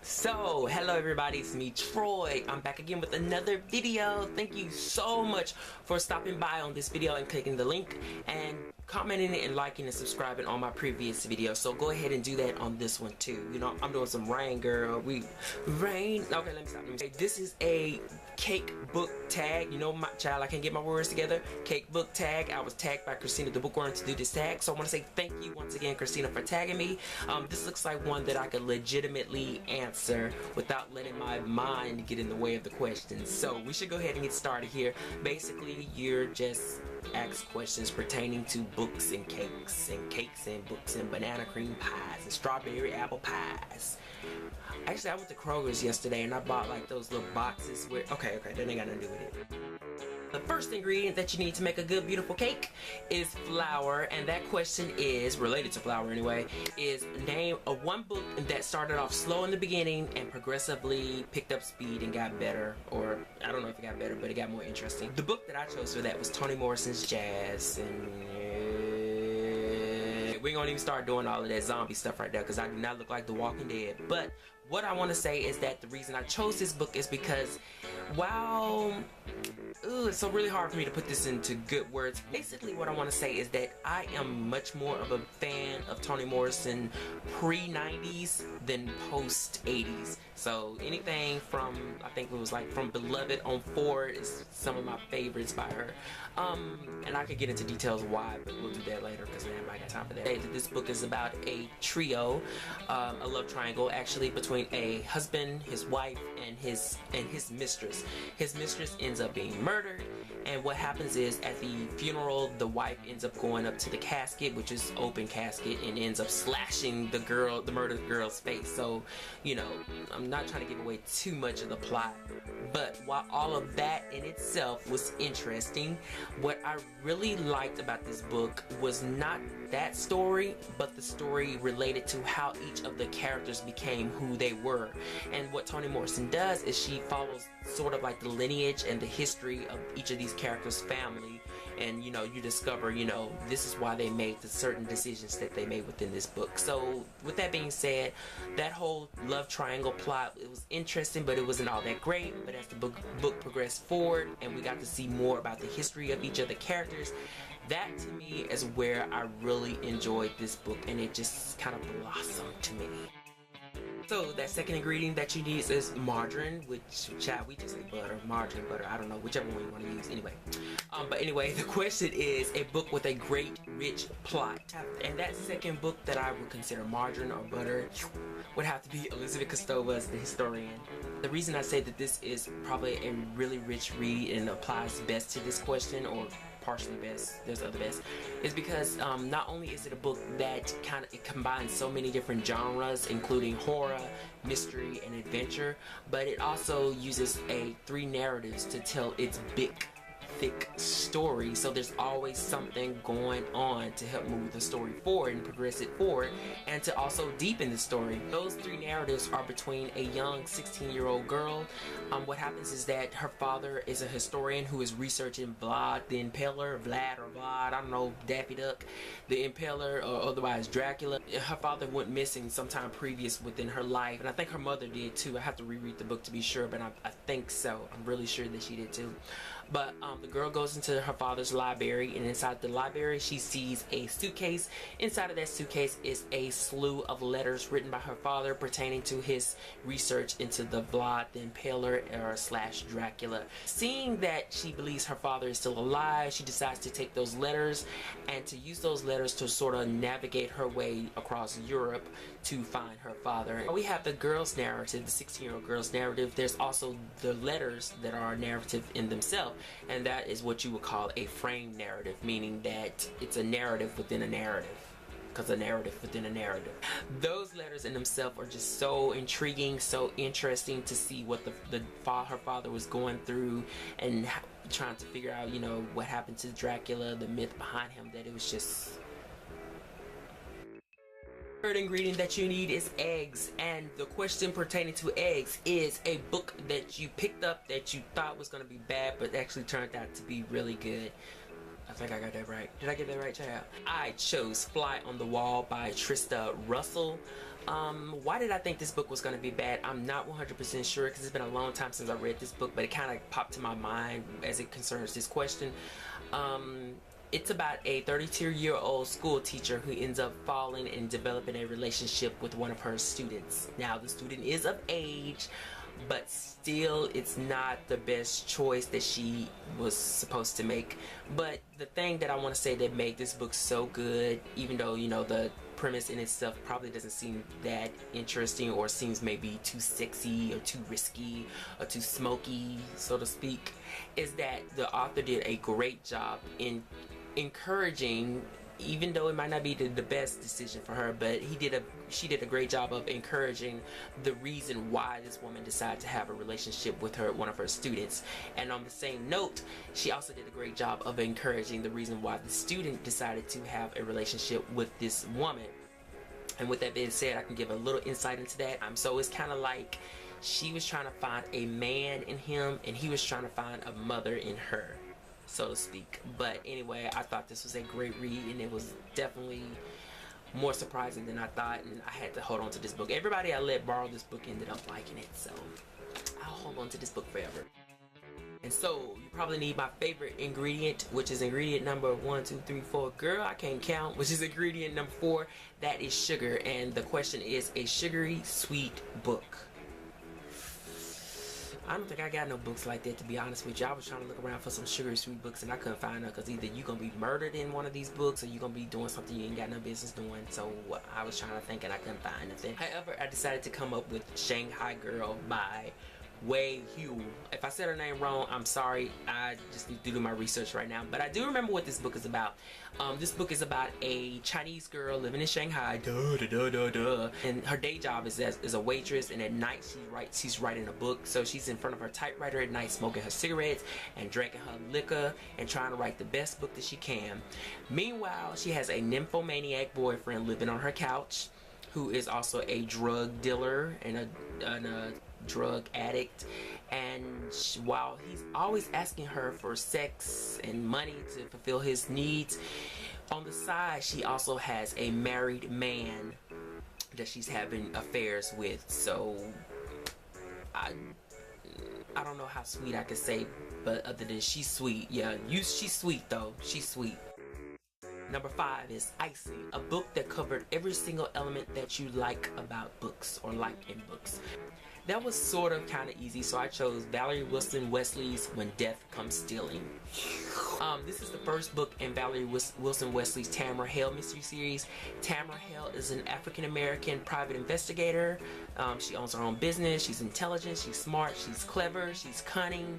So, hello everybody, it's me, Troy. I'm back again with another video. Thank you so much for stopping by on this video and clicking the link and commenting and liking and subscribing on my previous video. So go ahead and do that on this one too. You know, I'm doing some rain, girl. Rain. Okay, let me stop. This is a cake book tag. You know, my child, I can't get my words together. Cake book tag. I was tagged by Kristinathebookworm to do this tag. So I want to say thank you once again, Kristina, for tagging me. This looks like one that I could legitimately answer without letting my mind get in the way of the questions. So we should go ahead and get started here. Basically, you're just asked questions pertaining to books and cakes and books and banana cream pies and strawberry apple pies. Actually, I went to Kroger's yesterday and I bought like those little boxes where okay, that ain't got nothing to do with it. The first ingredient that you need to make a good, beautiful cake is flour, and that question is related to flour anyway. Is name one book that started off slow in the beginning and progressively picked up speed and got better, or I don't know if it got better, but it got more interesting. The book that I chose for that was Toni Morrison's Jazz, and we ain't gonna even start doing all of that zombie stuff right there because I do not look like The Walking Dead. But what I want to say is that the reason I chose this book is because while it's so really hard for me to put this into good words. Basically what I want to say is that I am much more of a fan of Toni Morrison pre-90s than post-80s. So anything from, I think it was like from Beloved on forward is some of my favorites by her. And I could get into details why, but we'll do that later because man, I got time for that. This book is about a trio, a love triangle actually, between a husband, his wife, and his mistress. His mistress ends up being murdered, and what happens is at the funeral the wife ends up going up to the casket, which is open casket, and ends up slashing the murdered girl's face. So, you know, I'm not trying to give away too much of the plot, but while all of that in itself was interesting, what I really liked about this book was not that story, but the story related to how each of the characters became who they were. And what Toni Morrison does is she follows sort of like the lineage and the history of each of these characters' family, and you know, you discover, you know, this is why they made the certain decisions that they made within this book. So with that being said, that whole love triangle plot, it was interesting, but it wasn't all that great. But as the book progressed forward and we got to see more about the history of each of the characters, that to me is where I really enjoyed this book, and it just kind of blossomed to me. So that second ingredient that you need is margarine, which, child, we just say butter, margarine, butter, I don't know, whichever one you want to use anyway. But anyway, the question is a book with a great, rich plot. And that second book that I would consider margarine or butter would have to be Elizabeth Kostova's The Historian. The reason I say that this is probably a really rich read and applies best to this question, or partially best, there's other best, is because not only is it a book that it combines so many different genres, including horror, mystery, and adventure, but it also uses three narratives to tell its big, thick story. So there's always something going on to help move the story forward and progress it forward, and to also deepen the story. Those three narratives are between a young 16-year-old girl. What happens is that her father is a historian who is researching Vlad the Impaler, I don't know, Daffy Duck, the Impaler, or otherwise Dracula. Her father went missing sometime previous within her life, and I think her mother did too. I have to reread the book to be sure, but I think so. I'm really sure that she did too. But the girl goes into her father's library, and inside the library she sees a suitcase. Inside of that suitcase is a slew of letters written by her father pertaining to his research into the Vlad the Impaler / Dracula. Seeing that she believes her father is still alive, she decides to take those letters and to use those letters to sort of navigate her way across Europe to find her father. We have the girl's narrative, the 16-year-old girl's narrative. There's also the letters that are narrative in themselves, and that is what you would call a frame narrative, meaning that it's a narrative within a narrative, because a narrative within a narrative. Those letters in themselves are just so intriguing, so interesting to see what her father was going through, and trying to figure out, you know, what happened to Dracula, the myth behind him, that it was just... Third ingredient that you need is eggs, and the question pertaining to eggs is a book that you picked up that you thought was going to be bad but actually turned out to be really good. I think I got that right. Did I get that right, child? I chose Fly on the Wall by Trista Russell. Why did I think this book was going to be bad? I'm not 100% sure because it's been a long time since I read this book, but it kind of popped to my mind as it concerns this question. It's about a 32-year-old school teacher who ends up falling and developing a relationship with one of her students. Now, the student is of age, but still it's not the best choice that she was supposed to make. But the thing that I want to say that made this book so good, even though, you know, the premise in itself probably doesn't seem that interesting, or seems maybe too sexy or too risky or too smoky, so to speak, is that the author did a great job in encouraging, even though it might not be the best decision for her, but she did a great job of encouraging the reason why this woman decided to have a relationship with one of her students. And on the same note, she also did a great job of encouraging the reason why the student decided to have a relationship with this woman. And with that being said, I can give a little insight into that. So it's kind of like she was trying to find a man in him, and he was trying to find a mother in her, so to speak. But anyway, I thought this was a great read, and it was definitely more surprising than I thought, and I had to hold on to this book. Everybody I let borrow this book ended up liking it, so I'll hold on to this book forever. And so you probably need my favorite ingredient, which is ingredient number 1, 2, 3, 4. Girl, I can't count. Which is ingredient number 4. That is sugar. And the question is, a sugary sweet book. I don't think I got no books like that, to be honest with you. I was trying to look around for some sugary sweet books, and I couldn't find them, because either you're going to be murdered in one of these books, or you're going to be doing something you ain't got no business doing. So I was trying to think, and I couldn't find nothing. However, I decided to come up with Shanghai Girl by Wei Hui. If I said her name wrong, I'm sorry. I just need to do my research right now. But I do remember what this book is about. This book is about a Chinese girl living in Shanghai. And her day job is a waitress, and at night she's writing a book. So she's in front of her typewriter at night, smoking her cigarettes and drinking her liquor and trying to write the best book that she can. Meanwhile, she has a nymphomaniac boyfriend living on her couch, who is also a drug dealer and a drug addict. And while he's always asking her for sex and money to fulfill his needs, on the side she also has a married man that she's having affairs with. So I don't know how sweet I could say, but other than she's sweet. Yeah, she's sweet though. She's sweet. Number 5 is Icing, a book that covered every single element that you like about books, or like in books. That was sort of kind of easy, so I chose Valerie Wilson Wesley's When Death Comes Stealing. This is the first book in Valerie Wilson Wesley's Tamara Hale mystery series. Tamara Hale is an African-American private investigator. She owns her own business. She's intelligent, she's smart, she's clever, she's cunning,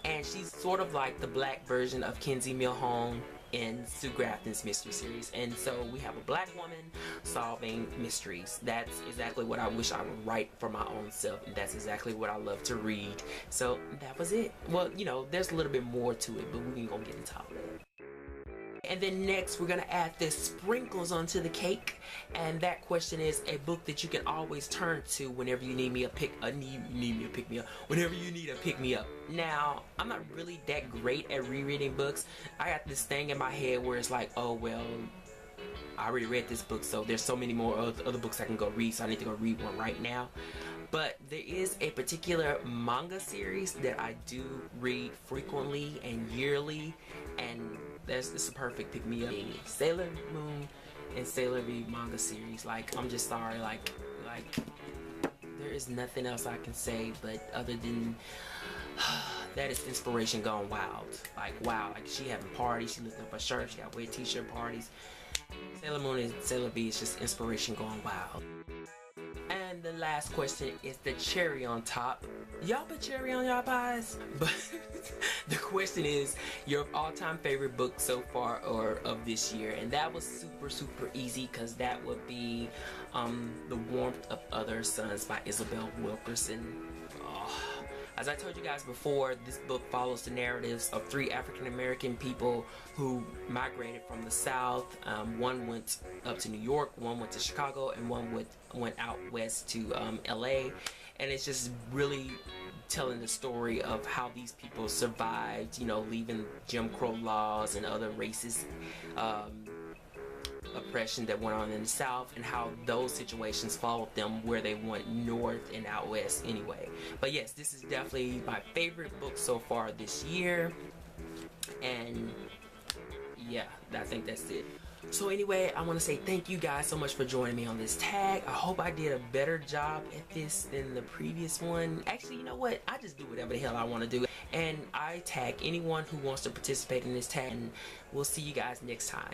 and she's sort of like the black version of Kinsey Milhone in Sue Grafton's mystery series. And so we have a black woman solving mysteries. That's exactly what I wish I would write for my own self, and that's exactly what I love to read. So that was it. Well, you know, there's a little bit more to it, but we ain't gonna get into all of that. And then next, we're gonna add the sprinkles onto the cake, and that question is a book that you can always turn to whenever you need me whenever you need a pick me up. Now, I'm not really that great at rereading books. I got this thing in my head where it's like, oh well, I already read this book, so there's so many more other books I can go read, so I need to go read one right now. But there is a particular manga series that I do read frequently and yearly, and it's a perfect pick-me-up. Sailor Moon and Sailor V manga series. Like, I'm just sorry, like there is nothing else I can say, but other than that is inspiration gone wild. Like, wow, like she having parties, she lifting up her shirt, she got weird t-shirt parties. Sailor Moon and Sailor V is just inspiration gone wild. And the last question is the cherry on top. Y'all put cherry on y'all pies? But the question is your all-time favorite book so far or of this year. And that was super easy, because that would be The Warmth of Other Suns by Isabel Wilkerson. As I told you guys before, this book follows the narratives of 3 African-American people who migrated from the South. One went up to New York, one went to Chicago, and one went out west to LA. And it's just really telling the story of how these people survived, you know, leaving Jim Crow laws and other racist oppression that went on in the South and how those situations followed them where they went north and out west anyway. But yes, this is definitely my favorite book so far this year, and yeah, I think that's it. So anyway, I want to say thank you guys so much for joining me on this tag. I hope I did a better job at this than the previous one. Actually, you know what? I just do whatever the hell I want to do. And I tag anyone who wants to participate in this tag. And we'll see you guys next time.